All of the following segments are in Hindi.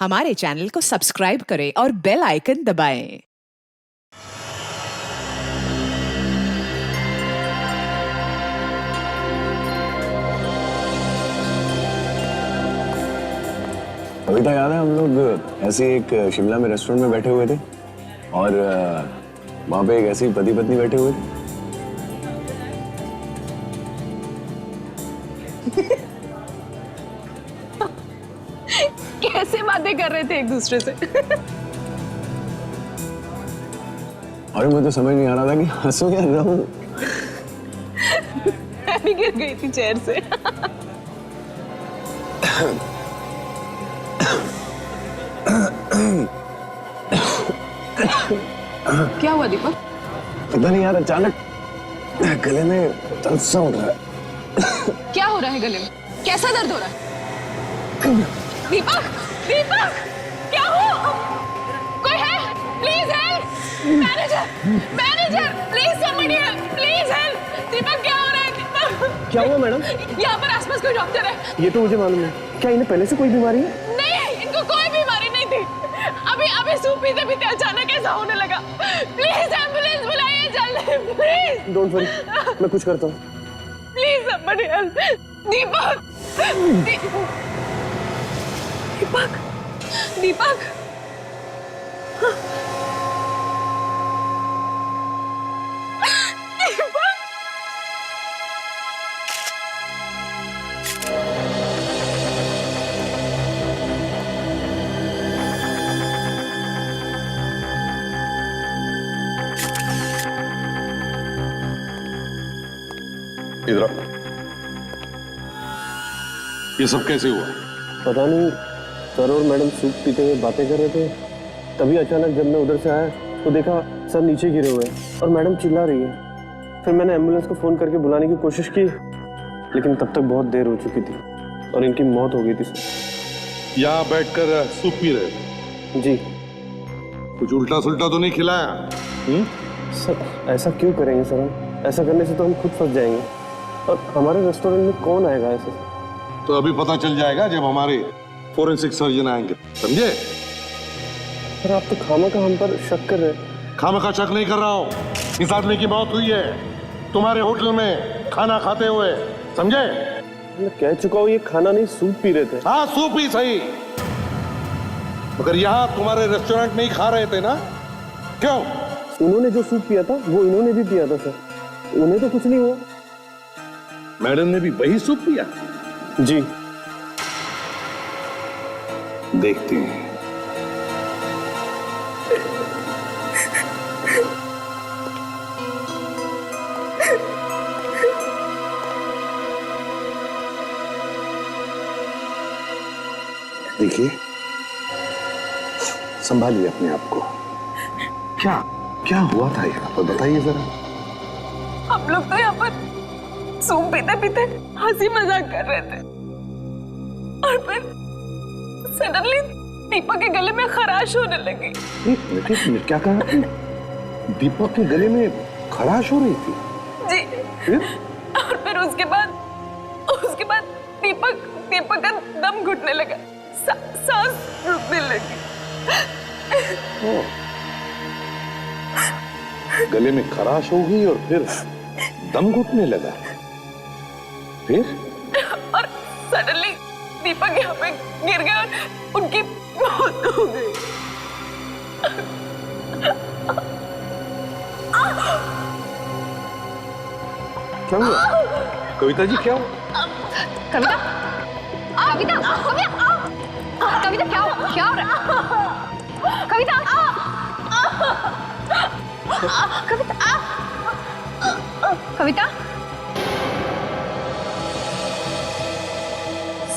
हमारे चैनल को सब्सक्राइब करें और बेल आइकन दबाएं। कविता याद है हम लोग ऐसे एक शिमला में रेस्टोरेंट में बैठे हुए थे और वहां पे एक ऐसी पति पत्नी बैठे हुए थे। कैसे बातें कर रहे थे एक दूसरे से। और मुझे तो समझ नहीं आ रहा था कि हंसूं या रोऊं। मैं भी गिर गई थी चेयर से। क्या हुआ दीपक? पता नहीं यार, अचानक गले में दर्द सा उठ रहा है। क्या हो रहा है गले में? कैसा दर्द हो रहा है? दीपक, दीपक, क्या हो? कोई है? Please help! Manager, manager, please somebody help! Please help! Deepak, क्या हो रहा है? दीपक, क्या हुआ मैडम? यहाँ पर आसपास कोई डॉक्टर है? ये तो मुझे मालूम है। क्या इन्हें पहले से कोई बीमारी है? नहीं, इनको कोई बीमारी नहीं थी। अभी सूप पीते पीते अचानक ऐसा होने लगा। प्लीज एम्बुलेंस बुलाइए जल्दी, प्लीज। डोंट वरी, मैं कुछ करता हूँ। Please somebody help! Deepak, Deepak, Deepak, इधर आओ। ये सब कैसे हुआ? पता नहीं, सर और मैडम सूप पीते हुए बातें कर रहे थे। तभी अचानक जब मैं उधर से आया तो देखा सर नीचे गिरे हुए हैं और मैडम चिल्ला रही है। फिर मैंने एम्बुलेंस को फोन करके बुलाने की कोशिश की, लेकिन तब तक बहुत देर हो चुकी थी और इनकी मौत हो गई थी सर। यहाँ बैठकर सूप पी रहे थे? जी कुछ उल्टा सुल्टा तो नहीं खिलाया? सर, ऐसा क्यों करेंगे सर? हम ऐसा करने से तो हम खुद फंस जाएंगे और हमारे रेस्टोरेंट में कौन आएगा ऐसे? तो अभी पता चल जाएगा जब हमारे फोरेंसिक सर्जन आएंगे, समझे? सर, आप तो खामखा हम पर शक कर रहे हैं। खामखा शक नहीं कर रहा हूँ। इस आदमी की मौत हुई है तुम्हारे होटल में खाना खाते हुए, समझे? मैं कह चुका हूँ ये खाना नहीं सूप पी रहे थे। हाँ, सूप ही सही, मगर यहाँ तुम्हारे रेस्टोरेंट में ही खा रहे थे ना? क्यों? उन्होंने जो सूप पिया था वो इन्होंने भी पिया था सर। उन्हें तो कुछ नहीं हुआ। मैडम ने भी वही सूप पिया? जी देखते हैं। देखिए, संभालिए अपने आप को। क्या क्या हुआ था यहाँ पर, बताइए जरा। हम लोग तो यहाँ पर सूप पीते पीते हंसी मजाक कर रहे थे और फिर सडनली दीपक के गले में खराश होने लगी। एक मिनट, क्या कहा आपने? दीपक के गले में खराश हो रही थी? जी। फिर? और फिर उसके बाद दीपक का दम घुटने लगा, सांस रुकने लगी। गले में खराश हो गई और फिर दम घुटने लगा। फिर? और सडनली दीपक यहाँ पे गिर गए और उनकी मौत हो गई। क्या हुआ? कविता जी, क्या हुआ? कविता, कविता, कविता, क्या हो रहा है? कविता, कविता,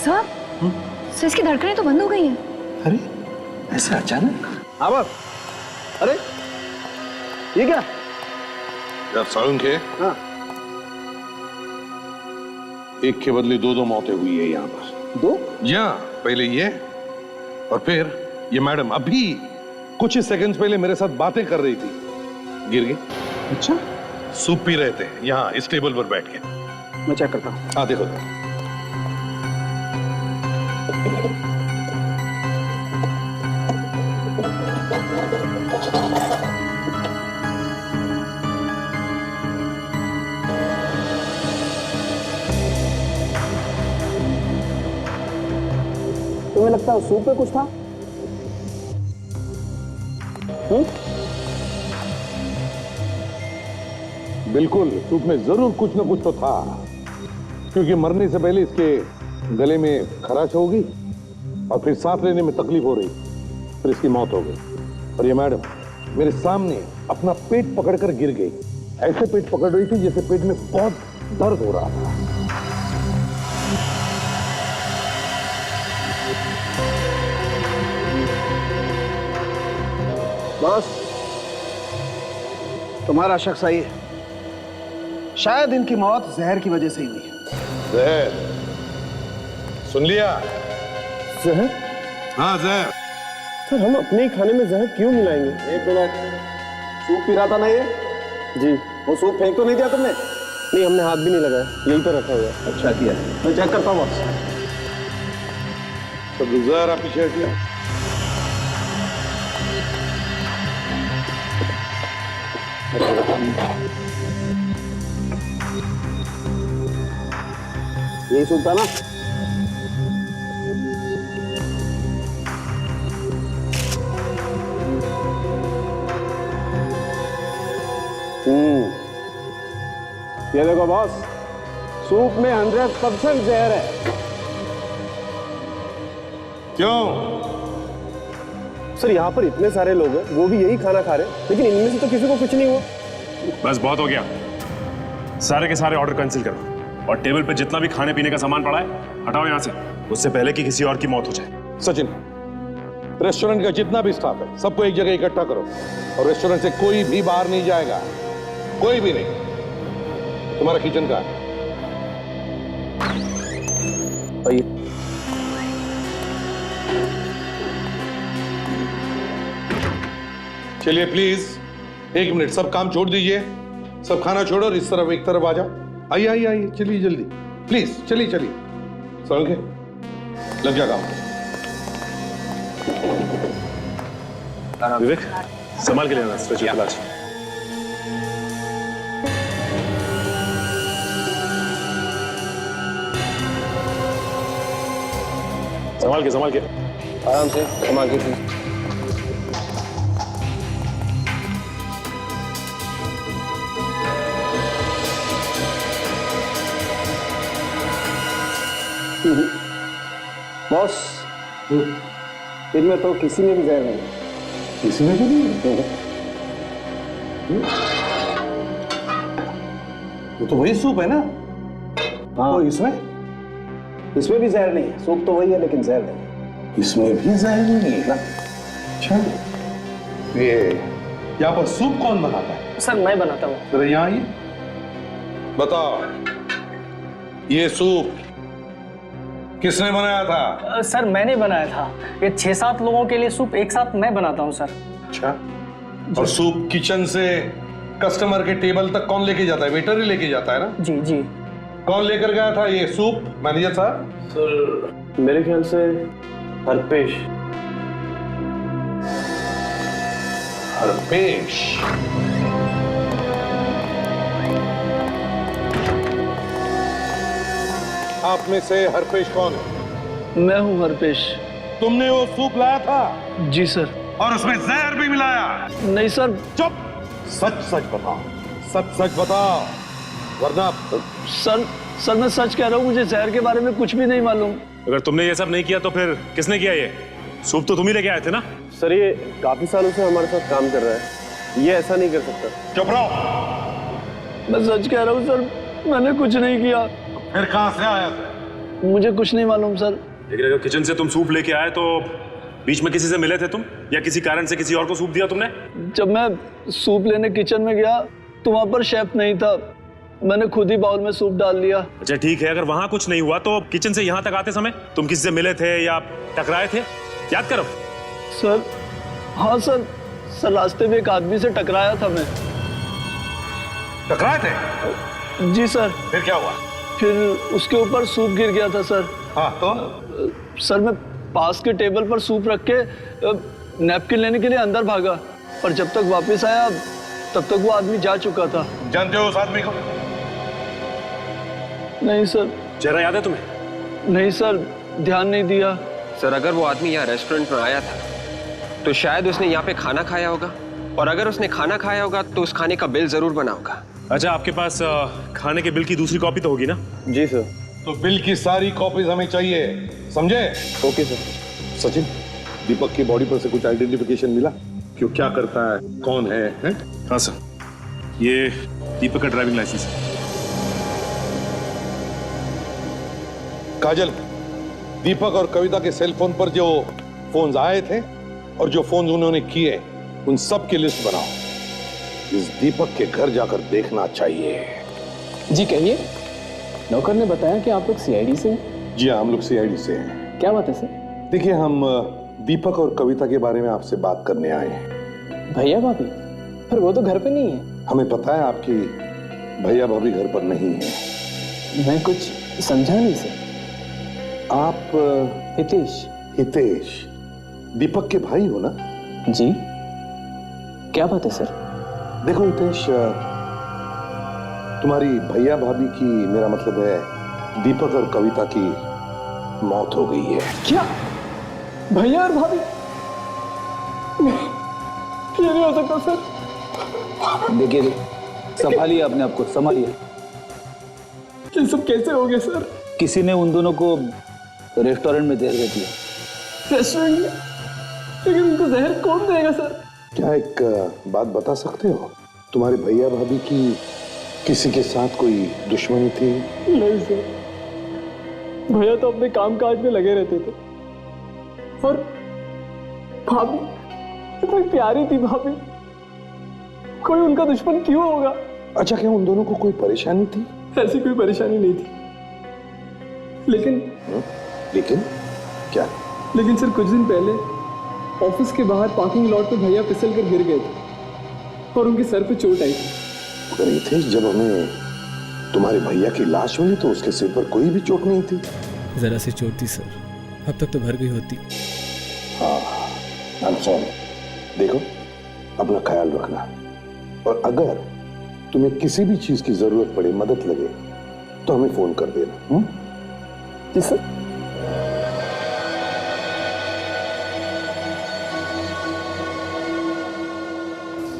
सर, इसकी धड़कनें तो बंद हो गई हैं। अरे, ऐसे अचानक? आवाज, अरे ये क्या? यार सारुण के, हाँ। एक के बदले दो मौतें हुई है यहाँ पर। दो? जी हाँ, पहले ये और फिर ये मैडम अभी कुछ ही सेकंड्स पहले मेरे साथ बातें कर रही थी, गिर गई। अच्छा, सूप पी रहे थे यहाँ इस टेबल पर बैठ के। मैं चेक करता हूँ। हाँ, देखो। तुम्हें लगता है सूप में कुछ था? बिल्कुल, सूप में जरूर कुछ ना कुछ तो था, क्योंकि मरने से पहले इसके गले में खराश होगी और फिर सांस लेने में तकलीफ हो रही, फिर इसकी मौत हो गई। और ये मैडम मेरे सामने अपना पेट पकड़कर गिर गई। ऐसे पेट पकड़ रही थी जैसे पेट में बहुत दर्द हो रहा था। बॉस, तुम्हारा शक सही है। शायद इनकी मौत जहर की वजह से ही हुई है। जहर? सुन लिया? जहर? हाँ, जहर। सर, हम अपने ही खाने में जहर क्यों मिलाएंगे? एक मिनट, सूप पी रहा था ना ये? जी। वो सूप फेंक तो नहीं दिया तुमने? नहीं, हमने हाथ भी नहीं लगाया, यहीं पर रखा हुआ है। अच्छा किया, मैं चेक करता हूँ बॉस। तो जहर आप पीछे हटिए। यही सूप था ना? ये देखो बॉस, सूप में 100% जहर है। क्यों? सर, यहाँ पर इतने सारे लोग हैं, वो भी यही खाना खा रहे हैं, लेकिन इनमें से तो किसी को कुछ नहीं हुआ। बस बहुत हो गया, सारे के सारे ऑर्डर कैंसिल करो और टेबल पे जितना भी खाने पीने का सामान पड़ा है हटाओ यहाँ से, उससे पहले कि किसी और की मौत हो जाए। सचिन, रेस्टोरेंट का जितना भी स्टाफ है सबको एक जगह इकट्ठा करो और रेस्टोरेंट से कोई भी बाहर नहीं जाएगा, कोई भी नहीं। तुम्हारा किचन का है। चलिए प्लीज 1 मिनट, सब काम छोड़ दीजिए, सब खाना छोड़ो और इस तरफ एक तरफ आ जाओ। आइए आइए आइए, चलिए जल्दी प्लीज, चलिए चलिए, समझ के लग जाएगा। विवेक, संभाल के लेना स्ट्रेचर इलाज। संभाल के आराम से, संभाल के। बॉस, इनमें तो किसी में भी जहर नहीं। किसी में भी नहीं? वो तो वही सूप है ना? हाँ, तो इसमें इसमें भी जहर नहीं है। सूप तो वही है लेकिन जहर नहीं। इसमें भी जहर नहीं है ना? अच्छा, ये यहाँ पर सूप कौन बनाता है? सर, मैं बनाता हूँ। जरा यहाँ आइए, बताओ ये सूप किसने बनाया था? सर, मैंने बनाया था। ये 6-7 लोगों के लिए सूप एक साथ मैं बनाता हूँ सर। अच्छा, और सूप किचन से कस्टमर के टेबल तक कौन लेके जाता है? वेटर ही लेके जाता है ना? जी जी। कौन लेकर गया था ये सूप, मैनेजर साहब? सर, मेरे ख्याल से हरपेश। हरपेश? आप में से हरपेश कौन है? मैं हूँ हरपेश। तुमने वो सूप लाया था? जी सर। और उसमें जहर भी मिलाया? नहीं सर। चुप, सच सच बताओ, सच सच बताओ, वरना। सर मैं सच कह रहा हूँ, मुझे जहर के बारे में कुछ भी नहीं मालूम। अगर तुमने ये सब नहीं किया तो फिर किसने किया? ये सूप तो तुम ही लेके आए थे ना? सर, ये काफी सालों से हमारे साथ काम कर रहा है, ये ऐसा नहीं कर सकता। चुप रहो। मैं सच कह रहा हूँ सर, मैंने कुछ नहीं किया। फिर कहां से आया था? मुझे कुछ नहीं मालूम सर। लेकिन अगर किचन से तुम सूप लेके आए तो बीच में किसी से मिले थे तुम, या किसी कारण से किसी और को सूप दिया तुमने? जब मैं सूप लेने किचन में गया तो वहां पर शेफ नहीं था, मैंने खुद ही बाउल में सूप डाल लिया। अच्छा ठीक है, अगर वहां कुछ नहीं हुआ तो किचन से यहाँ तक आते समय तुम किसी से मिले थे या टकराए थे? याद करो। सर, हाँ सर, रास्ते में एक आदमी से टकराया था मैं। टकराए थे? जी सर। फिर क्या हुआ? फिर उसके ऊपर सूप गिर गया था सर। हाँ तो? सर, मैं पास के टेबल पर सूप रख के नैपकिन लेने के लिए अंदर भागा, और जब तक वापस आया तब तक वो आदमी जा चुका था। जानते हो उस आदमी को? नहीं सर। चेहरा याद है तुम्हें? नहीं सर, ध्यान नहीं दिया। सर अगर वो आदमी यहाँ रेस्टोरेंट में आया था तो शायद उसने यहाँ पे खाना खाया होगा, और अगर उसने खाना खाया होगा तो उस खाने का बिल जरूर बना होगा। अच्छा, आपके पास खाने के बिल की दूसरी कॉपी तो होगी ना? जी सर। तो बिल की सारी कॉपीज हमें चाहिए, समझे? Okay sir. सचिन, दीपक की बॉडी पर से कुछ आइडेंटिफिकेशन मिला? क्यों, क्या करता है, कौन है? हाँ सर, ये दीपक का ड्राइविंग लाइसेंस है। काजल, दीपक और कविता के सेल फोन पर जो फोन्स आए थे और जो फोन्स उन्होंने किए, उन सब की लिस्ट बनाओ। इस दीपक के घर जाकर देखना चाहिए। जी कहिए। नौकर ने बताया कि आप लोग सीआईडी से हैं। जी हाँ, हम लोग सीआईडी से हैं। क्या बात है सर? देखिए, हम दीपक और कविता के बारे में आपसे बात करने आए हैं। भैया भाभी? पर वो तो घर पे नहीं है। हमें पता है आपकी भैया भाभी घर पर नहीं है। मैं कुछ समझा नहीं सर। आप हितेश? हितेश दीपक के भाई हो ना? जी। क्या बात है सर? देखो हितेश, तुम्हारी भैया भाभी की, मेरा मतलब है दीपक और कविता की मौत हो गई है। क्या? भैया और भाभी? ये नहीं हो सकता सर। देखिए, संभालिए अपने आप को, संभालिए। ये सब कैसे हो गए सर? किसी ने उन दोनों को रेस्टोरेंट में जहर दे दिया। रेस्टोरेंट में? लेकिन उनको जहर कौन देगा सर? क्या एक बात बता सकते हो, तुम्हारे भैया भाभी की किसी के साथ कोई दुश्मनी थी? नहीं सर, भैया तो अपने काम काज में लगे रहते थे। और भाभी इतनी प्यारी थी भाभी, कोई उनका दुश्मन क्यों होगा? अच्छा, क्या उन दोनों को कोई परेशानी थी? ऐसी कोई परेशानी नहीं थी, लेकिन क्या? लेकिन सर कुछ दिन पहले ऑफिस के बाहर पार्किंग लॉट पे भैया फिसल कर गिर गए थे और उनके सर पे चोट आई थी। मगर हितेश, जब हमें तुम्हारे भैया की लाश मिली तो उसके सिर पर कोई भी चोट नहीं थी। जरा सी चोट थी सर, अब तक तो भर गई होती। हाँ, I'm sorry। देखो, अपना ख्याल रखना, और अगर तुम्हें किसी भी चीज की जरूरत पड़े, मदद लगे, तो हमें फोन कर देना। जी सर।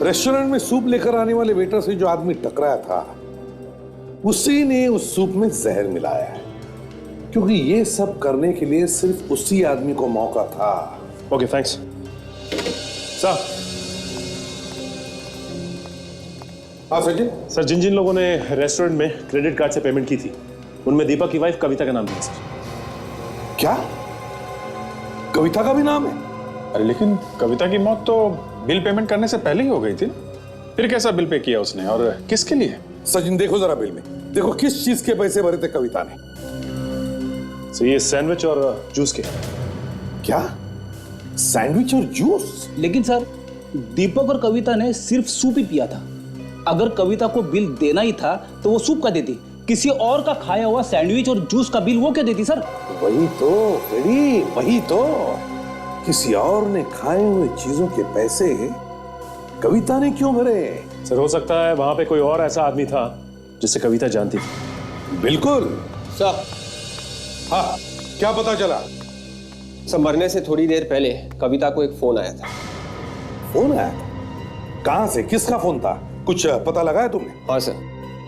रेस्टोरेंट में सूप लेकर आने वाले वेटर से जो आदमी टकराया था, उसी ने उस सूप में जहर मिलाया है, क्योंकि ये सब करने के लिए सिर्फ उसी आदमी को मौका था। Okay, thanks sir. हाँ सचिन। सर, जिन जिन लोगों ने रेस्टोरेंट में क्रेडिट कार्ड से पेमेंट की थी, उनमें दीपक की वाइफ कविता का नाम था सर। क्या? कविता का भी नाम है? अरे लेकिन कविता की मौत तो बिल पेमेंट करने से पहले ही हो गई थी ना, फिर कैसा बिल पे किया उसने और किसके लिए? सचिन, देखो जरा बिल में, देखो किस चीज के पैसे भरे थे कविता ने। सर, ये सैंडविच और जूस के। क्या? सैंडविच और जूस? लेकिन सर, दीपक और कविता ने सिर्फ सूप ही पिया था। अगर कविता को बिल देना ही था तो वो सूप का देती, किसी और का खाया हुआ सैंडविच और जूस का बिल वो क्यों देती सर? वही तो फ्रेडी, वही तो, किसी और ने खाए हुए चीजों के पैसे कविता ने क्यों भरे? सर, हो सकता है वहां पे कोई और ऐसा आदमी था जिसे कविता जानती थी। बिल्कुल सर। हाँ, क्या पता चला? सर, मरने से थोड़ी देर पहले कविता को एक फोन आया था। फोन आया था? कहां से, किसका फोन था, कुछ पता लगा है तुमने? हाँ सर,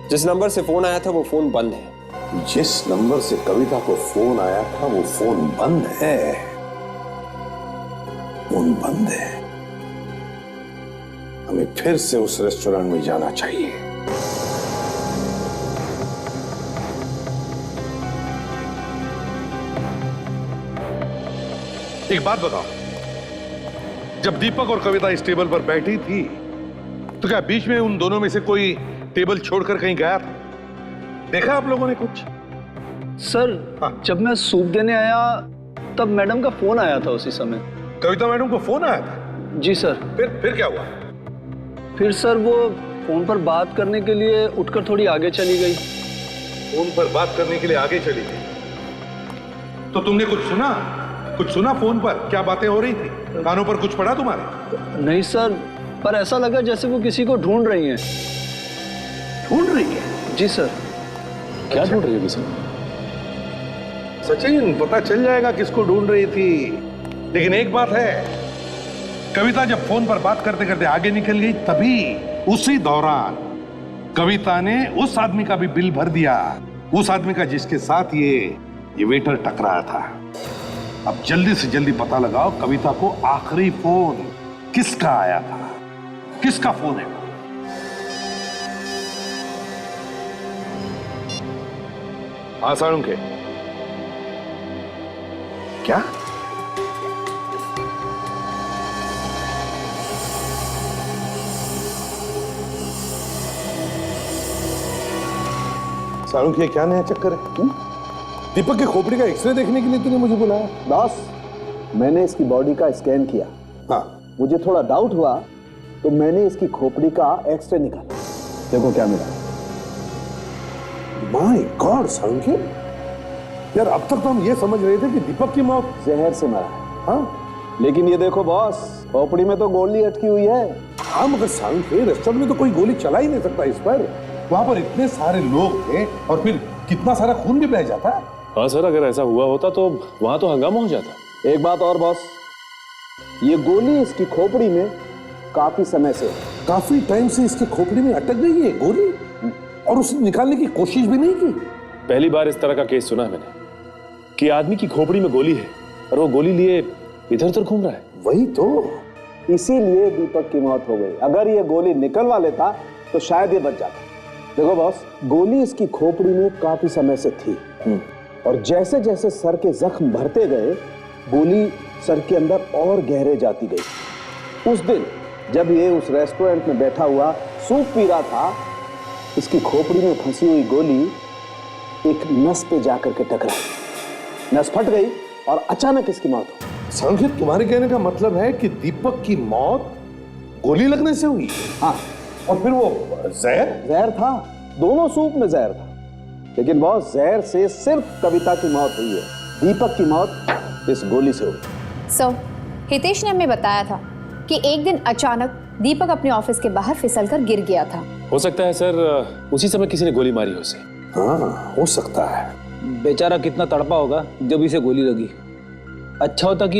जिस नंबर से फोन आया था वो फोन बंद है। जिस नंबर से कविता को फोन आया था वो फोन बंद है। फोन बंद है। हमें फिर से उस रेस्टोरेंट में जाना चाहिए। एक बात बताओ, जब दीपक और कविता इस टेबल पर बैठी थी तो क्या बीच में उन दोनों में से कोई टेबल छोड़कर कहीं गया था? देखा आप लोगों ने कुछ? सर, जब मैं सूप देने आया तब मैडम का फोन आया था उसी समय। कविता मैडम को फोन आया था? जी सर। फिर क्या हुआ? फिर सर वो फोन पर बात करने के लिए उठकर थोड़ी आगे चली गई। फोन पर बात करने के लिए आगे चली गई? तो तुमने कुछ सुना? कुछ सुना फोन पर? क्या बातें हो रही थी? कानों पर कुछ पड़ा तुम्हारे? नहीं सर, पर ऐसा लगा जैसे वो किसी को ढूंढ रही हैं। ढूंढ रही है? जी सर। क्या ढूंढ रही है किसी? सचिन, पता चल जाएगा किसको ढूंढ रही थी। लेकिन एक बात है, कविता जब फोन पर बात करते करते आगे निकल गई, तभी उसी दौरान कविता ने उस आदमी का भी बिल भर दिया, उस आदमी का जिसके साथ ये वेटर टकराया था। अब जल्दी से जल्दी पता लगाओ कविता को आखिरी फोन किसका आया था, किसका फोन है। के क्या? साळुंखे, क्या नया चक्कर है? दीपक की खोपड़ी का एक्सरे देखने के लिए तूने मुझे बुलाया? बॉस, मैंने इसकी बॉडी का स्कैन किया। हाँ, मुझे थोड़ा डाउट हुआ तो मैंने इसकी खोपड़ी का एक्सरे निकाला। देखो क्या मिला। माय गॉड साळुंखे, यार अब तक तो हम ये समझ रहे थे कि दीपक की मौत जहर से मरा है। हाँ, लेकिन ये देखो बॉस, खोपड़ी में तो गोली अटकी हुई है। हाँ मगर साळुंखे, रेस्टोरेंट में तो कोई गोली चला ही नहीं सकता इस पर। वहां पर इतने सारे लोग थे और फिर कितना सारा खून भी बह जाता। हाँ सर, अगर ऐसा हुआ होता तो वहां तो हंगामा हो जाता। एक बात और बॉस, ये गोली इसकी खोपड़ी में काफी समय से, काफी टाइम से इसकी खोपड़ी में अटक गई है गोली, और उसने निकालने की कोशिश भी नहीं की। पहली बार इस तरह का केस सुना है मैंने कि आदमी की खोपड़ी में गोली है और वो गोली लिए इधर उधर घूम रहा है। वही तो, इसीलिए दीपक की मौत हो गई। अगर ये गोली निकलवा लेता तो शायद ये बच जाता। देखो बॉस, गोली इसकी खोपड़ी में काफी समय से थी, और जैसे जैसे सर के जख्म भरते गए, गोली सर के अंदर और गहरे जाती गई। उस दिन जब ये उस रेस्टोरेंट में बैठा हुआ सूप पी रहा था, इसकी खोपड़ी में फंसी हुई गोली एक नस पे जाकर के टकराई, नस फट गई और अचानक इसकी मौत हो गई। संकेत, तुम्हारे कहने का मतलब है कि दीपक की मौत गोली लगने से हुई? हाँ, और फिर वो जहर था, दोनों सूप में जहर था। लेकिन बॉस, जहर से सिर्फ कविता की मौत हुई है, दीपक की मौत इस गोली से हुई। सर, हितेश ने हमें बताया था कि एक दिन अचानक दीपक अपने ऑफिस के बाहर फिसलकर गिर गया था। हो सकता है सर, उसी समय किसी ने गोली मारी हो उसे। हाँ, हो सकता है। बेचारा कितना तड़पा होगा जब इसे गोली लगी। अच्छा होता कि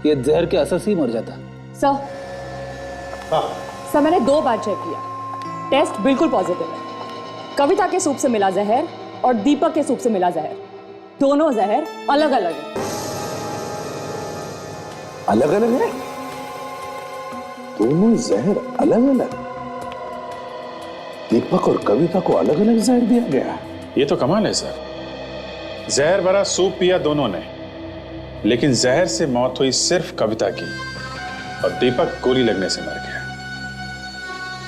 ये जहर के असर से ही मर जाता। सर, मैंने 2 बार चेक किया, टेस्ट बिल्कुल पॉजिटिव है। कविता के सूप से मिला जहर और दीपक के सूप से मिला जहर, दोनों जहर अलग अलग है। अलग अलग है? दोनों जहर अलग अलग? दीपक और कविता को अलग अलग जहर दिया गया? ये तो कमाल है सर। जहर भरा सूप पिया दोनों ने, लेकिन जहर से मौत हुई सिर्फ कविता की, और दीपक गोली लगने से मर गया।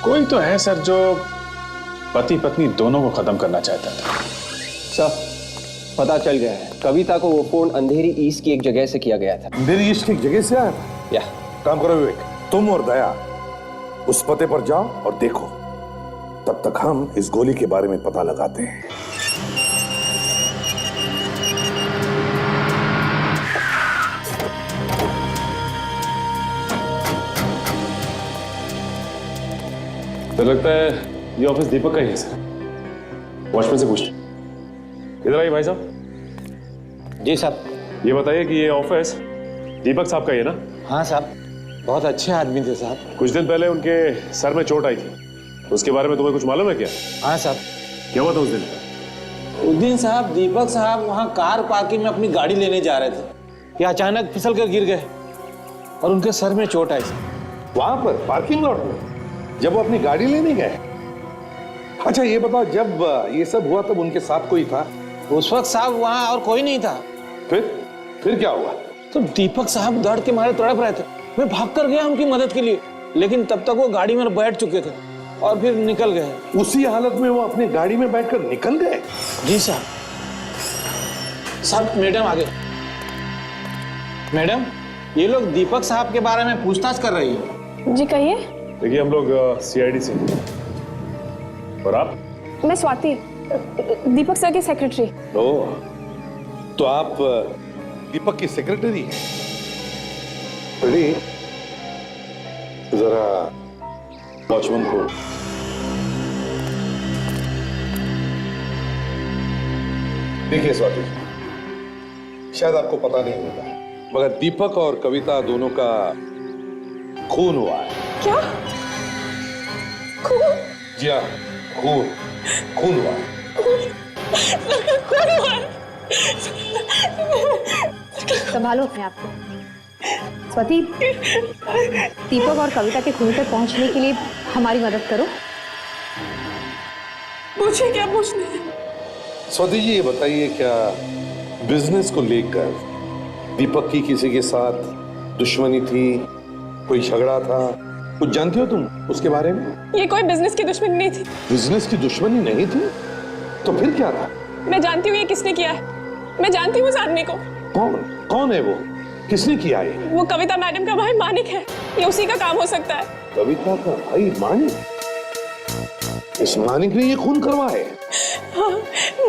कोई तो है सर जो पति पत्नी दोनों को खत्म करना चाहता था। सर, पता चल गया है, कविता को वो फोन अंधेरी ईस्ट की एक जगह से किया गया था। अंधेरी ईस्ट की एक जगह से आया था? या काम करो विवेक, तुम और दया उस पते पर जाओ और देखो, तब तक हम इस गोली के बारे में पता लगाते हैं। तो लगता है ये ऑफिस दीपक का ही है सर। वॉचमैन से पूछते। इधर आइए भाई साहब। जी साहब। ये बताइए कि ये ऑफिस दीपक साहब का ही है ना? हाँ साहब, बहुत अच्छे आदमी थे साहब। कुछ दिन पहले उनके सर में चोट आई थी, उसके बारे में तुम्हें कुछ मालूम है क्या? हाँ साहब। क्या हुआ था उस दिन? उस दिन साहब दीपक साहब वहाँ कार पार्किंग में अपनी गाड़ी लेने जा रहे थे, ये अचानक फिसल कर गिर गए और उनके सर में चोट आई। वहां पर पार्किंग लॉट में जब वो अपनी गाड़ी लेने गए? अच्छा ये बताओ, जब ये सब हुआ तब उनके साथ कोई था? उस वक्त साहब वहाँ और कोई नहीं था। फिर क्या हुआ? तो दीपक साहब दर्द के मारे तड़प रहे थे, मैं भाग कर गया उनकी मदद के लिए, लेकिन तब तक वो गाड़ी में बैठ चुके थे और फिर निकल गए। उसी हालत में वो अपनी गाड़ी में बैठकर निकल गए? जी साहब। साहब मैडम आ गए। मैडम, ये लोग दीपक साहब के बारे में पूछताछ कर रही है। जी कहिए। देखिए हम लोग सीआईडी से। और आप? मैं स्वाति, दीपक सर की सेक्रेटरी। ओह, तो आप दीपक की सेक्रेटरी हैं? बड़ी जरा वॉचमैन को देखिए स्वाति, शायद आपको पता नहीं होगा, मगर दीपक और कविता दोनों का खून हुआ है। क्या? खून? जी हाँ, खून हुआ है। खून हुआ है। संभालो अपने आप को। स्वाति, दीपक और कविता के खून तक पहुंचने के लिए हमारी मदद करो। पूछिए, क्या पूछना है? स्वाति जी, ये बताइए, क्या बिजनेस को लेकर दीपक की किसी के साथ दुश्मनी थी, कोई झगड़ा था, कुछ जानती हो तुम उसके बारे में? ये कोई बिजनेस की दुश्मनी नहीं थी। बिजनेस की दुश्मनी नहीं थी? तो फिर क्या था? मैं जानती हूँ ये किसने किया है। मैं जानती हूँ उस आदमी को। कौन है वो? किसने किया है? वो कविता मैडम का भाई मानिक है। ये उसी का काम हो सकता है। कविता का भाई मानिक? इस मानिक ने ये खून करवाया? हाँ,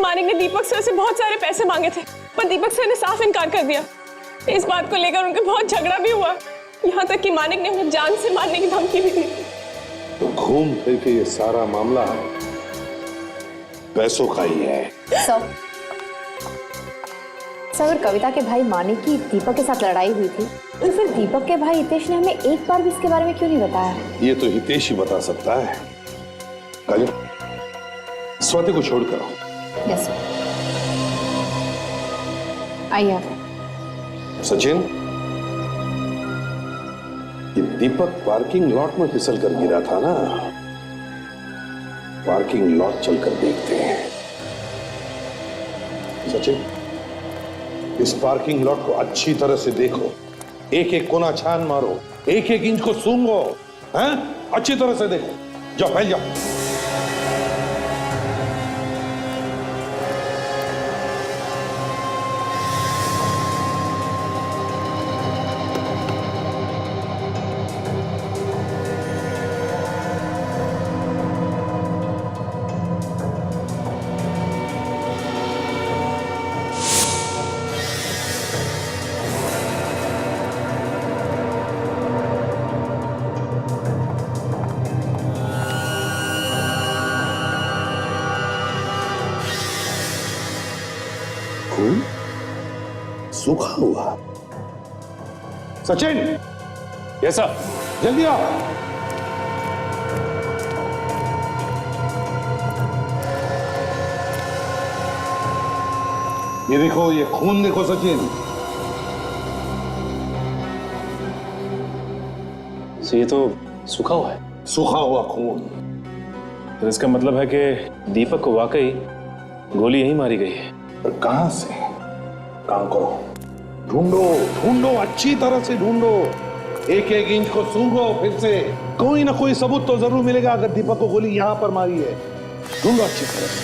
मानिक ने दीपक सर से बहुत सारे पैसे मांगे थे, पर दीपक सर ने साफ इनकार कर दिया। इस बात को लेकर उनका बहुत झगड़ा भी हुआ, यहाँ तक कि मानिक ने उन्हें जान से मारने की धमकी भी दी। तो घूम फिर के ये सारा मामला पैसों का ही है। सर, कविता के भाई मानिक की दीपक के साथ लड़ाई हुई थी, तो फिर दीपक के भाई हितेश ने हमें एक बार भी इसके बारे में क्यों नहीं बताया? ये तो हितेश ही बता सकता है। काजल, स्वाति को छोड़ करो। Yes sir. आइए आप। सचिन, ये दीपक पार्किंग लॉट में फिसल कर गिरा था ना? पार्किंग लॉट चलकर देखते हैं। सचिन, इस पार्किंग लॉट को अच्छी तरह से देखो, एक एक कोना छान मारो, एक एक इंच को सूंघो, हैं? अच्छी तरह से देखो। जाओ, फैल जाओ। सूखा हुआ। सचिन, कैसा? जल्दी आओ। ये देखो, ये खून देखो सचिन। ये तो सूखा हुआ है। सूखा हुआ खून। तो इसका मतलब है कि दीपक को वाकई गोली यहीं मारी गई है। पर कहां से? काम करो, ढूंढो ढूंढो, अच्छी तरह से ढूंढो, एक एक इंच को सूंघो, फिर से कोई ना कोई सबूत तो जरूर मिलेगा अगर दीपक को गोली यहां पर मारी है। ढूंढो अच्छी तरह से।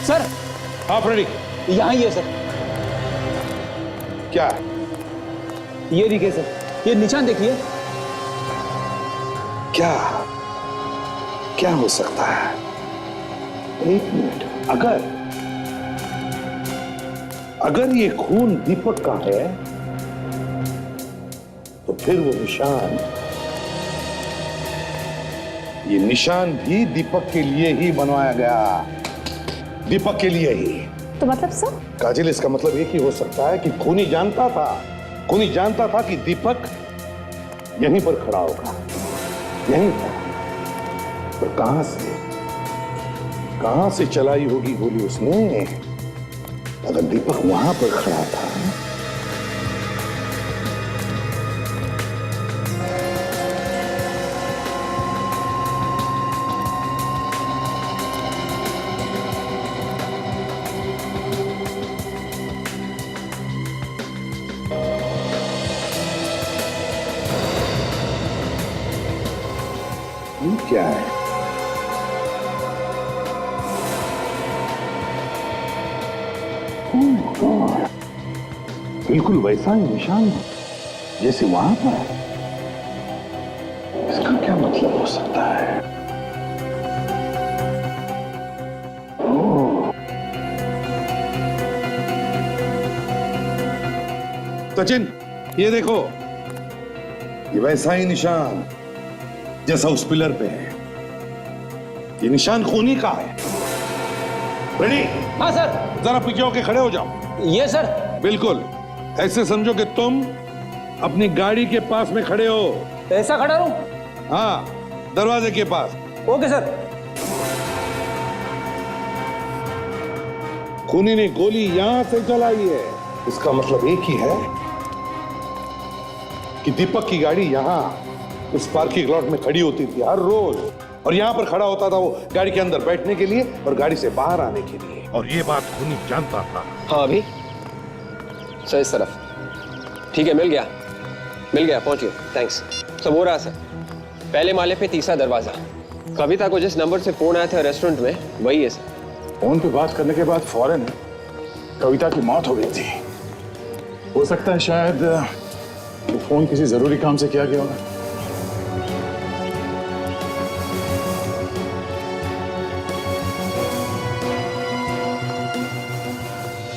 सर, आप रेडी? यहाँ ही है सर। क्या? ये देखिए सर, ये निशान देखिए। क्या क्या हो सकता है? एक मिनट, अगर ये खून दीपक का है तो फिर वो निशान भी दीपक के लिए ही बनवाया गया, दीपक के लिए ही। तो मतलब सर? काजल, इसका मतलब एक ही हो सकता है कि खूनी जानता था कि दीपक यहीं पर खड़ा होगा, यहीं पर। पर कहां से चलाई होगी गोली उसने? अगर दीपक वहां पर खड़ा था ये क्या है? बिल्कुल वैसा ही निशान जैसे वहां पर। इसका क्या मतलब हो सकता है? सचिन, ये देखो, ये वैसा ही निशान जैसा उस पिलर पे है। ये निशान खूनी का है। रेडी? हाँ सर। जरा पीछे होके खड़े हो जाओ। ये सर। बिल्कुल ऐसे समझो कि तुम अपनी गाड़ी के पास में खड़े हो। ऐसा खड़ा रहूं? हाँ, दरवाजे के पास। Okay sir. खूनी ने गोली यहां से चलाई है, इसका मतलब एक ही है कि दीपक की गाड़ी यहां इस पार्किंग लॉट में खड़ी होती थी हर रोज, और यहां पर खड़ा होता था वो गाड़ी के अंदर बैठने के लिए और गाड़ी से बाहर आने के लिए, और ये बात खूनी जानता था। हाँ अभी सर, इस तरफ। ठीक है, मिल गया पहुंच गया। थैंक्स। सब हो रहा सर। पहले माले पे तीसरा दरवाजा। कविता को जिस नंबर से फोन आया था रेस्टोरेंट में वही है सर। फोन पे बात करने के बाद फौरन कविता की मौत हो गई थी। हो सकता है शायद वो फोन किसी जरूरी काम से किया गया होगा।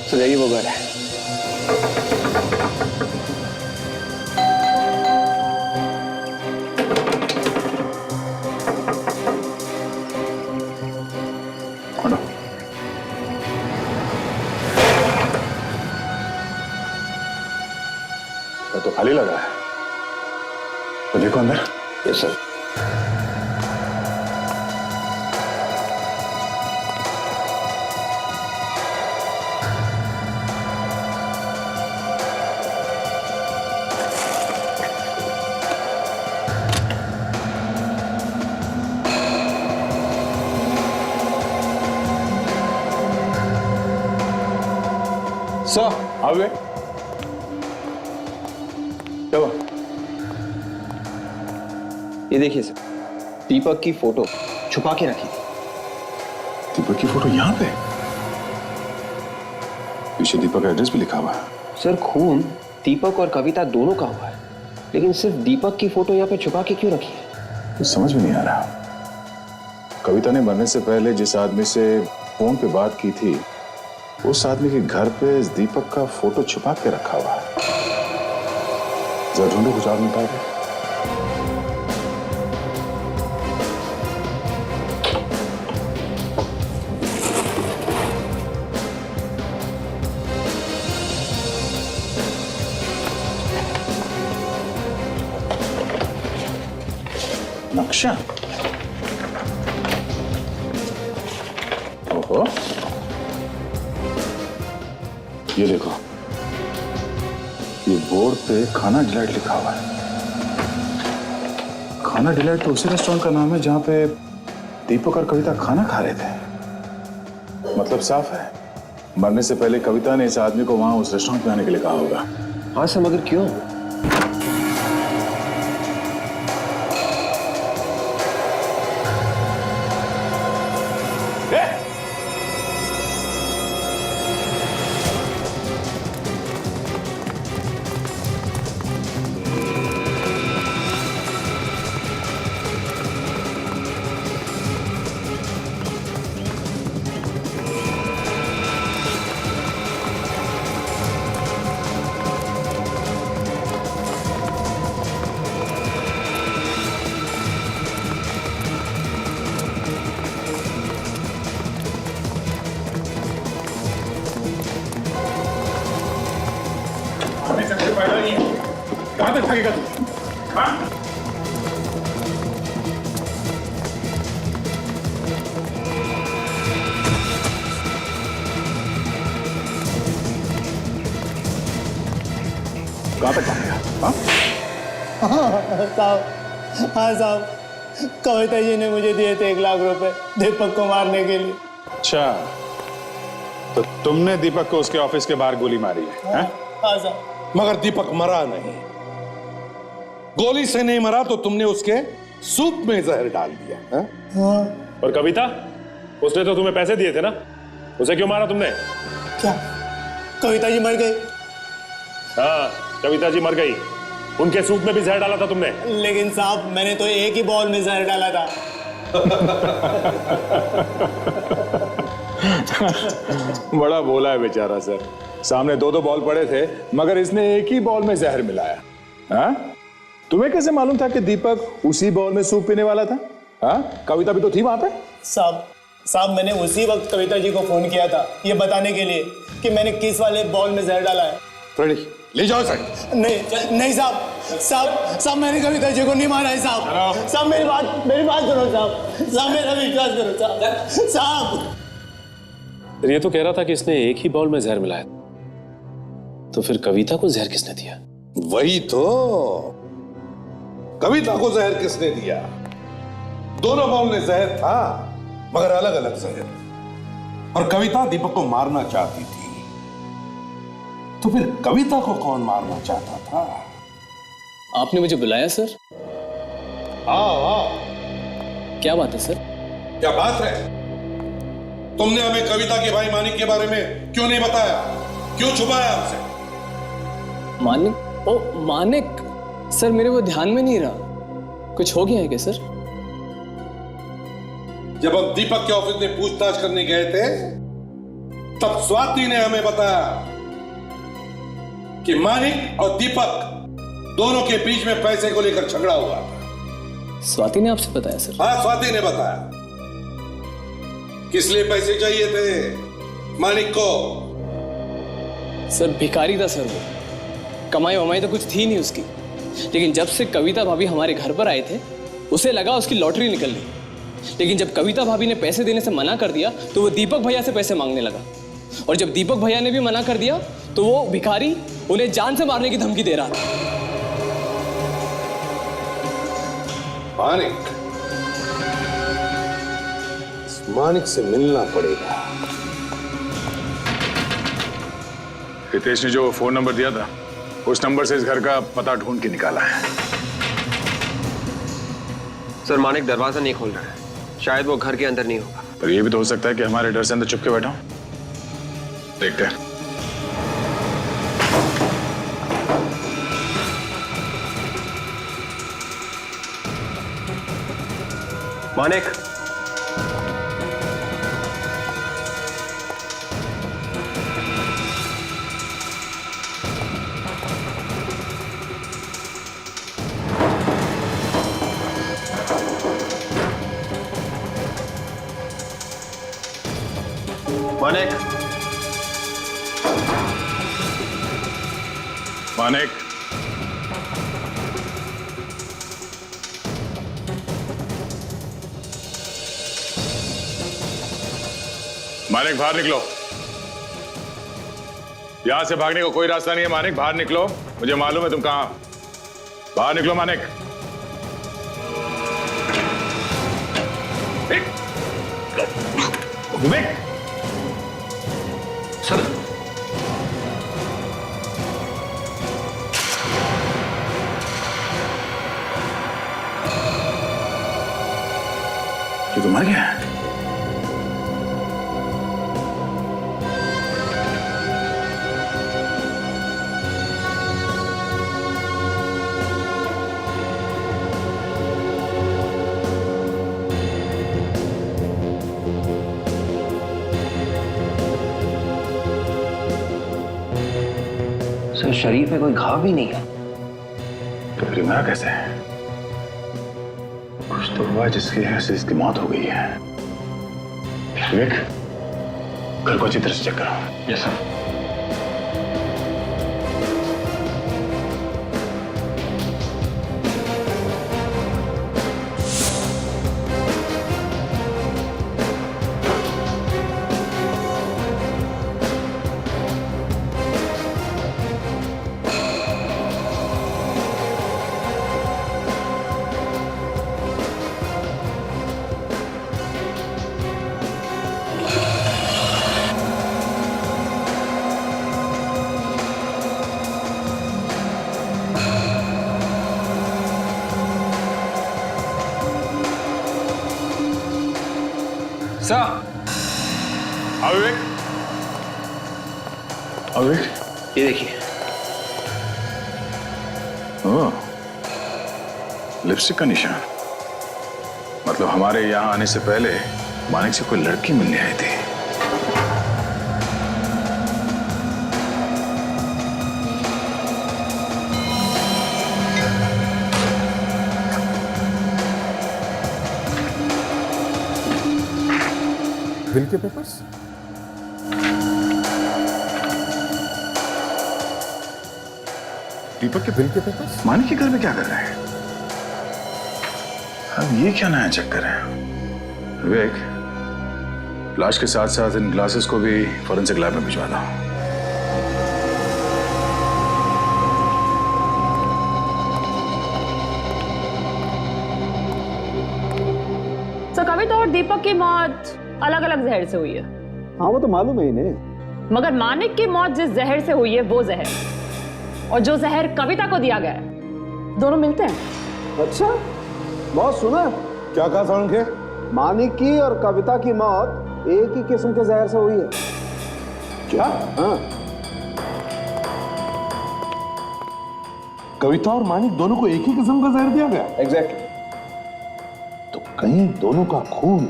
So there you go, guys. तो खाली लग रहा है, तो देखो अंदर। Yes sir. सर आ गए। क्या हुआ? ये देखिए सर, दीपक की फोटो छुपा के रखी थी। दीपक की फोटो यहाँ पे? पीछे दीपक का एड्रेस भी लिखा हुआ है। सर खून दीपक और कविता दोनों का हुआ है, लेकिन सिर्फ दीपक की फोटो यहाँ पे छुपा के क्यों रखी है? कुछ समझ में नहीं आ रहा। कविता ने मरने से पहले जिस आदमी से फोन पे बात की थी, उस आदमी के घर पे इस दीपक का फोटो छुपा के रखा हुआ है। जरा ढूंढो, कुछ और निकाल दो। नक्शा। ओहो, ये देखो, ये बोर्ड पे खाना डिलाइट लिखा हुआ है। खाना डिलाइट तो उसी रेस्टोरेंट का नाम है जहां पे दीपक और कविता खाना खा रहे थे। मतलब साफ है, मरने से पहले कविता ने इस आदमी को वहां उस रेस्टोरेंट में आने के लिए कहा होगा। हाँ सर, मगर क्यों? कहां तक भागेगा तू? हाँ? कहां तक भागेगा? साहब, हाँ साहब, कविता जी ने मुझे दिए थे 1 लाख रुपए दीपक को मारने के लिए। अच्छा, तो तुमने दीपक को उसके ऑफिस के बाहर गोली मारी है? हाँ साहब। मगर दीपक मरा नहीं। गोली से नहीं मरा तो तुमने उसके सूप में जहर डाल दिया है? हाँ। और कविता, उसने तो तुम्हें पैसे दिए थे ना, उसे क्यों मारा तुमने? क्या कविता जी मर गई? हाँ, कविता जी मर गई। उनके सूप में भी जहर डाला था तुमने। लेकिन साहब, मैंने तो एक ही बॉल में जहर डाला था। बड़ा बोला है बेचारा सर। सामने 2-2 बॉल पड़े थे, मगर इसने एक ही बॉल में जहर मिलाया। हाँ? तुम्हें कैसे मालूम था कि दीपक उसी बॉल में सूप पीने वाला था? हाँ? कविता भी तो थी वहां पे। साहब मैंने उसी वक्त कविता जी को फोन किया था ये बताने के लिए कि मैंने किस वाले बॉल में जहर डाला है। रेडी, ले जाओ साहब। नहीं साहब मैंने कविता जी को नहीं मारा है साहब मेरी बात सुनो साहब मेरा विश्वास करो साहब। ये तो कह रहा था कि इसने एक ही बॉल में जहर मिलाया, तो फिर कविता को जहर किसने दिया? वही तो, कविता को जहर किसने दिया? दोनों बॉल में जहर था मगर अलग अलग जहर, और कविता दीपक को मारना चाहती थी, तो फिर कविता को कौन मारना चाहता था? आपने मुझे बुलाया सर? आओ। क्या बात है सर? क्या बात है? तुमने हमें कविता के भाई मानिक के बारे में क्यों नहीं बताया? क्यों छुपाया हमसे? मानिक? ओ मानिक सर, मेरे वो ध्यान में नहीं रहा। कुछ हो गया है क्या सर? जब हम दीपक के ऑफिस में पूछताछ करने गए थे तब स्वाति ने हमें बताया कि मानिक और दीपक दोनों के बीच में पैसे को लेकर झगड़ा हुआ था। स्वाति ने आपसे बताया सर? हाँ, स्वाति ने बताया। किस लिए पैसे चाहिए थे मानिक को? सर भिखारी था सर वो, कमाई वमाई तो कुछ थी नहीं उसकी, लेकिन जब से कविता भाभी हमारे घर पर आए थे उसे लगा उसकी लॉटरी निकल गई। लेकिन जब कविता भाभी ने पैसे देने से मना कर दिया तो वो दीपक भैया से पैसे मांगने लगा, और जब दीपक भैया ने भी मना कर दिया तो वो भिखारी उन्हें जान से मारने की धमकी दे रहा था। मानिक से मिलना पड़ेगा। हितेश ने जो फोन नंबर दिया था उस नंबर से इस घर का पता ढूंढ के निकाला है। सर मानिक दरवाजा नहीं खोल रहा है, शायद वो घर के अंदर नहीं होगा। पर यह भी तो हो सकता है कि हमारे डर से अंदर चुप के बैठा हूं। देखते हैं। मानिक, मानिक, मानिक, मानिक बाहर निकलो। यहां से भागने को कोई रास्ता नहीं है। मानिक बाहर निकलो, मुझे मालूम है तुम कहां। बाहर निकलो मानिक। विवेक सर, ये तो मर गया है। सर शरीर पे कोई घाव भी नहीं है। तो फिर मरा कैसे है? कुछ तो हुआ जिसकी वजह से इसकी मौत हो गई है। विवेक, घर को अच्छी तरह से चेक करो। Yes sir. विवेक, विवेक, ये देखिए। लिपस्टिक का निशान। मतलब हमारे यहाँ आने से पहले मानिक से कोई लड़की मिलने आई थी। के पेपर्स? दीपक के बिल के पेपर्स? मानिक के घर में क्या कर रहे हैं? अब ये क्या नया चक्कर है? विवेक, लाश के साथ साथ इन ग्लासेस को भी फॉरेंसिक लैब में भिजवा दो। तो कविता और दीपक की मौत अलग अलग जहर से हुई है। हाँ वो तो मालूम है इन्हें। मगर मानिक की मौत जिस जहर से हुई है वो जहर, और जो जहर कविता को दिया गया है, दोनों मिलते हैं। अच्छा, बहुत सुना। क्या कहा था उनके? मानिक की और कविता की मौत एक ही किस्म के जहर से हुई है। क्या? हाँ। कविता और मानिक दोनों को एक ही किस्म का जहर दिया गया? एग्जैक्टली। तो कहीं दोनों का खून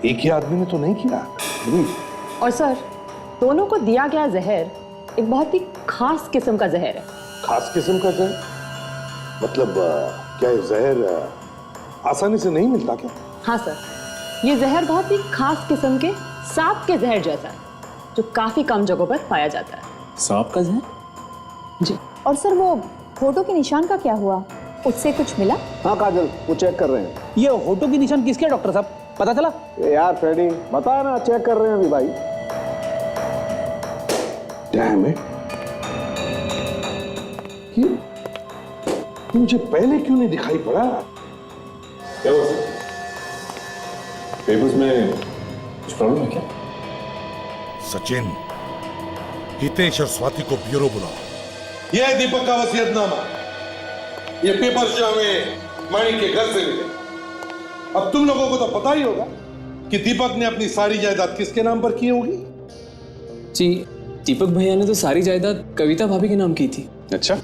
एक ही आदमी ने तो नहीं किया? और सर, दोनों को दिया गया जहर एक बहुत ही खास किस्म का जहर है। खास किस्म का जहर? मतलब क्या ये जहर आसानी से नहीं मिलता क्या? हाँ सर, ये जहर बहुत ही खास किस्म के सांप के जहर जैसा है, जो काफी कम जगहों पर पाया जाता है। सांप का जहर? जी। और सर वो फोटो के निशान का क्या हुआ, उससे कुछ मिला? हाँ काजल, वो चेक कर रहे हैं। ये होठों के निशान किसके डॉक्टर साहब, पता चला? यार फ्रेडी, बता ना, चेक कर रहे हैं अभी भाई। डैम इट, ये मुझे पहले क्यों नहीं दिखाई पड़ा? क्या हुआ सर? पेपर्स में कुछ प्रॉब्लम है क्या? सचिन, हितेश और स्वाति को ब्यूरो बुलाओ। यह है दीपक का वसीयतनामा। ये पेपर्स जो हमें मानिक के घर से मिले। अब तुम लोगों को तो पता ही होगा कि दीपक ने अपनी सारी जायदाद किसके नाम पर की होगी। जी, दीपक भैया ने तो सारी जायदाद कविता भाभी के नाम की थी। अच्छा,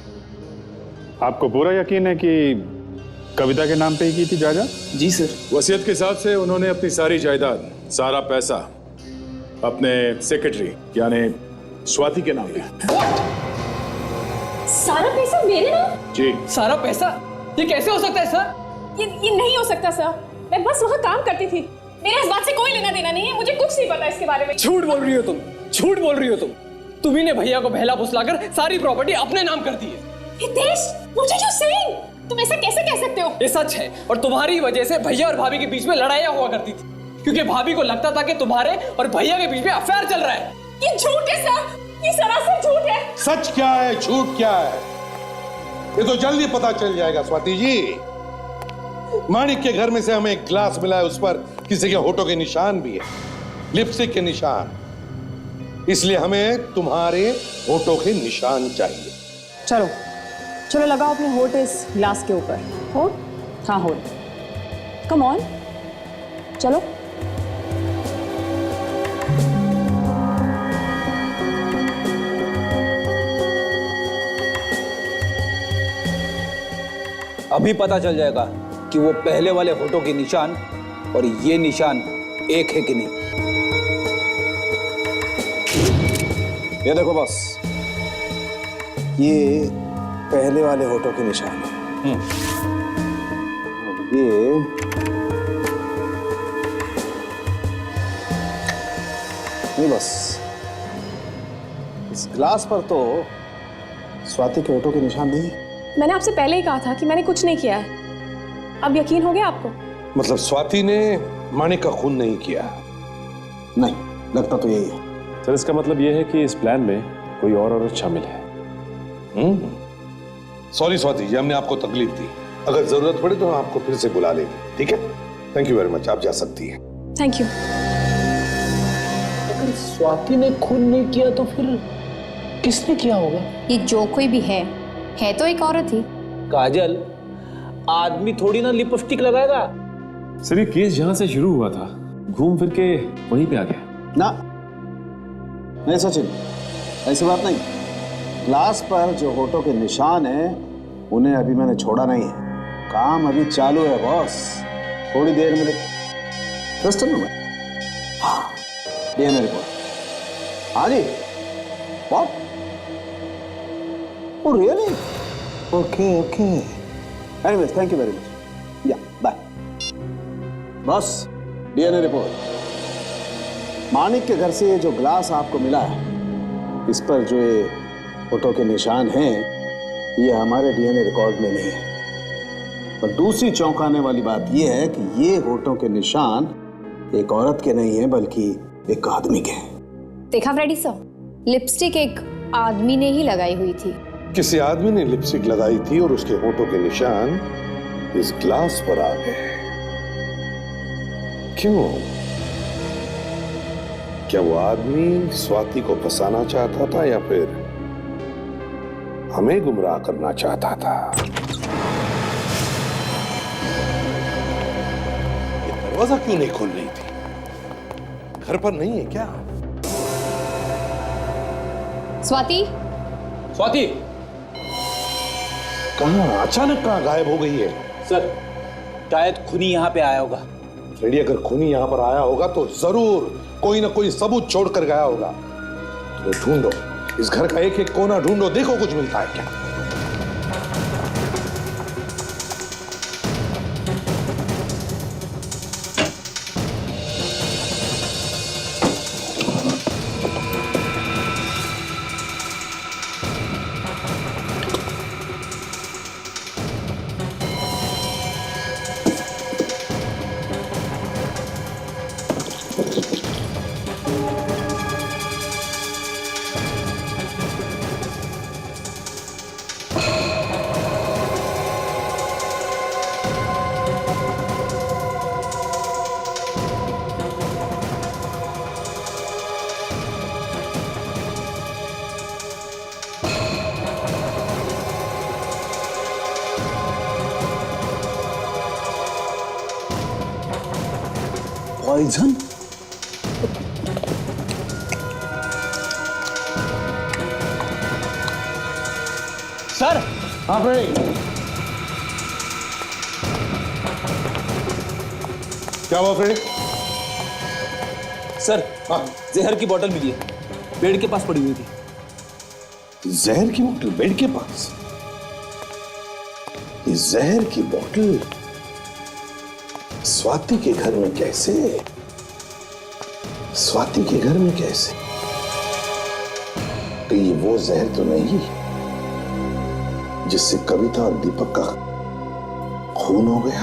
आपको पूरा यकीन है कि कविता के नाम पे ही की थी जायदाद? जी सर। वसीयत के हिसाब से उन्होंने अपनी सारी जायदाद, सारा पैसा अपने सेक्रेटरी यानी स्वाति के नाम पे। सारा पैसा मेरे नाम? जी। सारा पैसा? ये कैसे हो सकता है सर? ये नहीं हो सकता सर, मैं बस वहाँ काम करती थी, मेरा इस बात से कोई लेना देना नहीं है, मुझे कुछ नहीं पता इसके बारे में। झूठ बोल रही हो तुम, झूठ बोल रही हो तुम। तुम्ही ने भैया को बहला फुसलाकर सारी प्रॉपर्टी अपने नाम कर दी है। हितेश, मुझे जो सही, तुम ऐसा कैसे कह सकते हो? ये सच है, और तुम्हारी वजह से भैया और भाभी के बीच में लड़ाइयाँ हुआ करती थी, क्योंकि भाभी को लगता था कि तुम्हारे और भैया के बीच में अफेयर चल रहा है। ये झूठ है सर, ये सरासर झूठ है। सच क्या है, झूठ क्या है, ये तो जल्दी पता चल जाएगा स्वाति जी। मानिक के घर में से हमें एक ग्लास मिला है, उस पर किसी के होठों के निशान भी है, लिपस्टिक के निशान। इसलिए हमें तुम्हारे होठों के निशान चाहिए। चलो चलो, लगाओ अपने होठ इस ग्लास के ऊपर। होठ? हाँ होठ। कम ऑन, चलो। अभी पता चल जाएगा कि वो पहले वाले होठों के निशान और ये निशान एक है कि नहीं। ये देखो बॉस, ये पहले वाले होठों के निशान है। ये बस इस ग्लास पर तो स्वाति के होठों के निशान नहीं है। मैंने आपसे पहले ही कहा था कि मैंने कुछ नहीं किया है, अब यकीन हो गया आपको? मतलब स्वाति ने मानिक का खून नहीं किया? नहीं, लगता तो यही है। सर, इसका मतलब यह है कि इस प्लान में कोई और औरत शामिल है। सॉरी स्वाति जी, हमने आपको तकलीफ दी। अगर जरूरत पड़े तो हम आपको फिर से बुला लेंगे, ठीक है? थैंक यू वेरी मच, आप जा सकती हैं। Thank you. अगर स्वाति ने खून नहीं किया तो फिर किसने किया होगा? ये जो कोई भी है तो एक औरत ही। काजल, आदमी थोड़ी ना लिपस्टिक लगाएगा। सर, ये केस जहां से शुरू हुआ था घूम फिर के वहीं पे आ गया ना। नहीं सचिन, ऐसी बात नहीं। ग्लास पर जो होठों के निशान हैं, उन्हें अभी मैंने छोड़ा नहीं है। काम अभी चालू है बॉस, थोड़ी देर में। हाँ, डीएनए रिपोर्ट। हाँ जी। What? Oh really? Okay. Anyways, thank you very much. Yeah, bye. Boss, DNA report. Manik के घर से ये जो ग्लास आपको मिला है, इस पर जो ये फोटो के निशान हैं, ये हमारे डीएनए रिकॉर्ड में नहीं है। पर दूसरी चौंकाने वाली बात यह है कि ये होठों के निशान एक औरत के नहीं है बल्कि एक आदमी के हैं। देखा फ्रेडी सर, लिपस्टिक एक आदमी ने ही लगाई हुई थी। किसी आदमी ने लिपस्टिक लगाई थी और उसके होठों के निशान इस ग्लास पर आ गए। क्यों? क्या वो आदमी स्वाति को फंसाना चाहता था या फिर हमें गुमराह करना चाहता था? ये दरवाजा क्यों नहीं खोल रही थी? घर पर नहीं है क्या? स्वाति, स्वाति कहां? अचानक कहां गायब हो गई है? सर, शायद खूनी यहाँ पे आया होगा। फ्रेडी, अगर खूनी यहां पर आया होगा तो जरूर कोई ना कोई सबूत छोड़कर गया होगा। तो ढूंढो, इस घर का एक एक कोना ढूंढो, देखो कुछ मिलता है क्या। पॉइजन? सर। हाँ भाई, क्या हुआ फ्रेडी? सर, हाँ, जहर की बोतल मिली है, बेड के पास पड़ी हुई थी। जहर की बोतल बेड के पास? ये जहर की बोतल स्वाति के घर में कैसे? स्वाति के घर में कैसे? तो ये वो जहर तो नहीं जिससे कविता और दीपक का खून हो गया?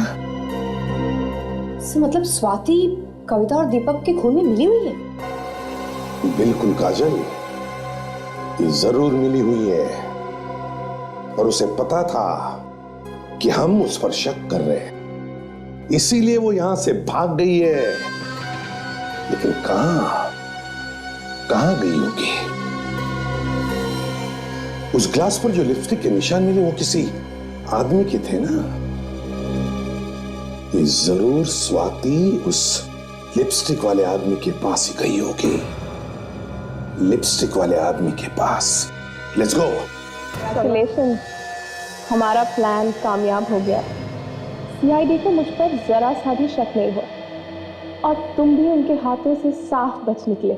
मतलब स्वाति कविता और दीपक के खून में मिली हुई है? बिल्कुल काजल, ये जरूर मिली हुई है और उसे पता था कि हम उस पर शक कर रहे हैं, इसीलिए वो यहां से भाग गई है। लेकिन कहां गई होगी? उस ग्लास पर जो लिपस्टिक के निशान मिले वो किसी आदमी के थे ना? ये जरूर स्वाति उस लिपस्टिक वाले आदमी के पास ही गई होगी। लिपस्टिक वाले आदमी के पास। Let's go. कांग्रेचुलेशन, हमारा प्लान कामयाब हो गया। सीआईडी को मुझ पर जरा सा भी शक नहीं हुआ और तुम भी उनके हाथों से साफ बच निकले।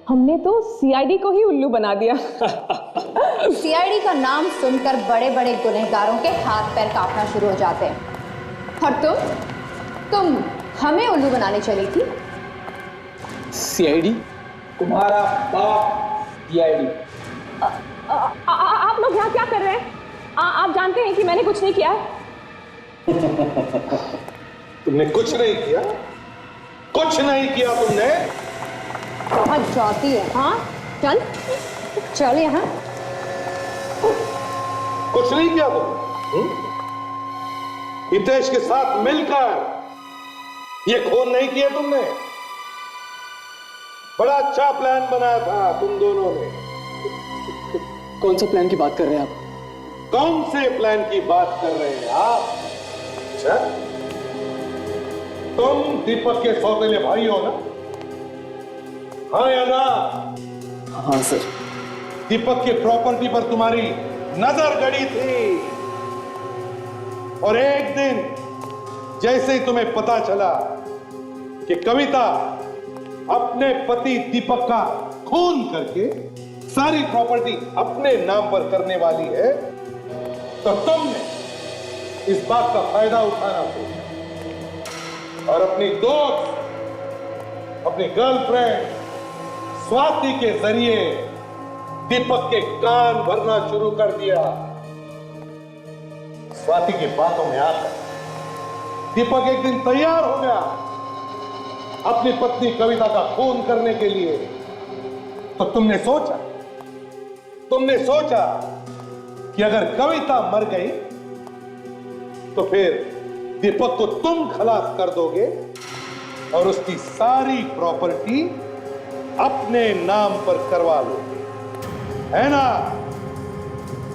हमने तो सीआईडी को ही उल्लू बना दिया। सीआईडी का नाम सुनकर बड़े बड़े गुनहगारों के हाथ पैर कांपना शुरू हो जाते हैं। और तुम हमें उल्लू बनाने चली थी? सीआईडी? तुम्हारा बाप सीआईडी। आप लोग यहाँ क्या कर रहे हैं? आप जानते हैं कि मैंने कुछ नहीं किया है। तुमने कुछ नहीं किया? कुछ नहीं किया तुमने? बहुत जाती है। हाँ, चल यहाँ। कुछ नहीं किया तुम? हितेश के साथ मिलकर ये खून नहीं किया तुमने? बड़ा अच्छा प्लान बनाया था तुम दोनों ने। कौन सा प्लान की बात कर रहे हैं आप? कौन से प्लान की बात कर रहे हैं आप? अच्छा, तुम दीपक के सौतेले भाई हो ना? हाँ या ना? हाँ सर। दीपक की प्रॉपर्टी पर तुम्हारी नजर गड़ी थी और एक दिन जैसे ही तुम्हें पता चला कि कविता अपने पति दीपक का खून करके सारी प्रॉपर्टी अपने नाम पर करने वाली है, तो तुमने इस बात का फायदा उठाना सोचा और अपनी दोस्त अपनी गर्लफ्रेंड स्वाति के जरिए दीपक के कान भरना शुरू कर दिया। स्वाति की बातों में आकर दीपक एक दिन तैयार हो गया अपनी पत्नी कविता का खून करने के लिए। तो तुमने सोचा कि अगर कविता मर गई तो फिर दीपक को तुम खलास कर दोगे और उसकी सारी प्रॉपर्टी अपने नाम पर करवा लोगे, है ना?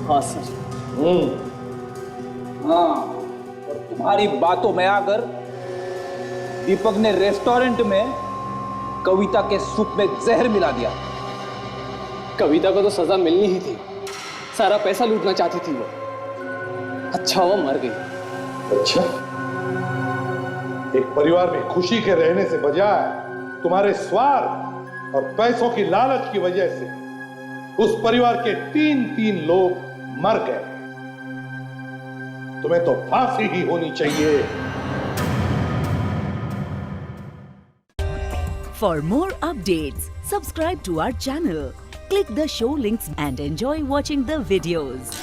हाँ सर। हाँ, और तुम्हारी बातों में आकर दीपक ने रेस्टोरेंट में कविता के सूप में जहर मिला दिया। कविता को तो सजा मिलनी ही थी, सारा पैसा लूटना चाहती थी वो। अच्छा वो मर गई। अच्छा, एक परिवार में खुशी के रहने से बजाय तुम्हारे स्वार्थ और पैसों की लालच की वजह से उस परिवार के 3 लोग मर गए। तुम्हें तो फांसी ही होनी चाहिए। For more updates, subscribe to our channel, click the show links and enjoy watching the videos.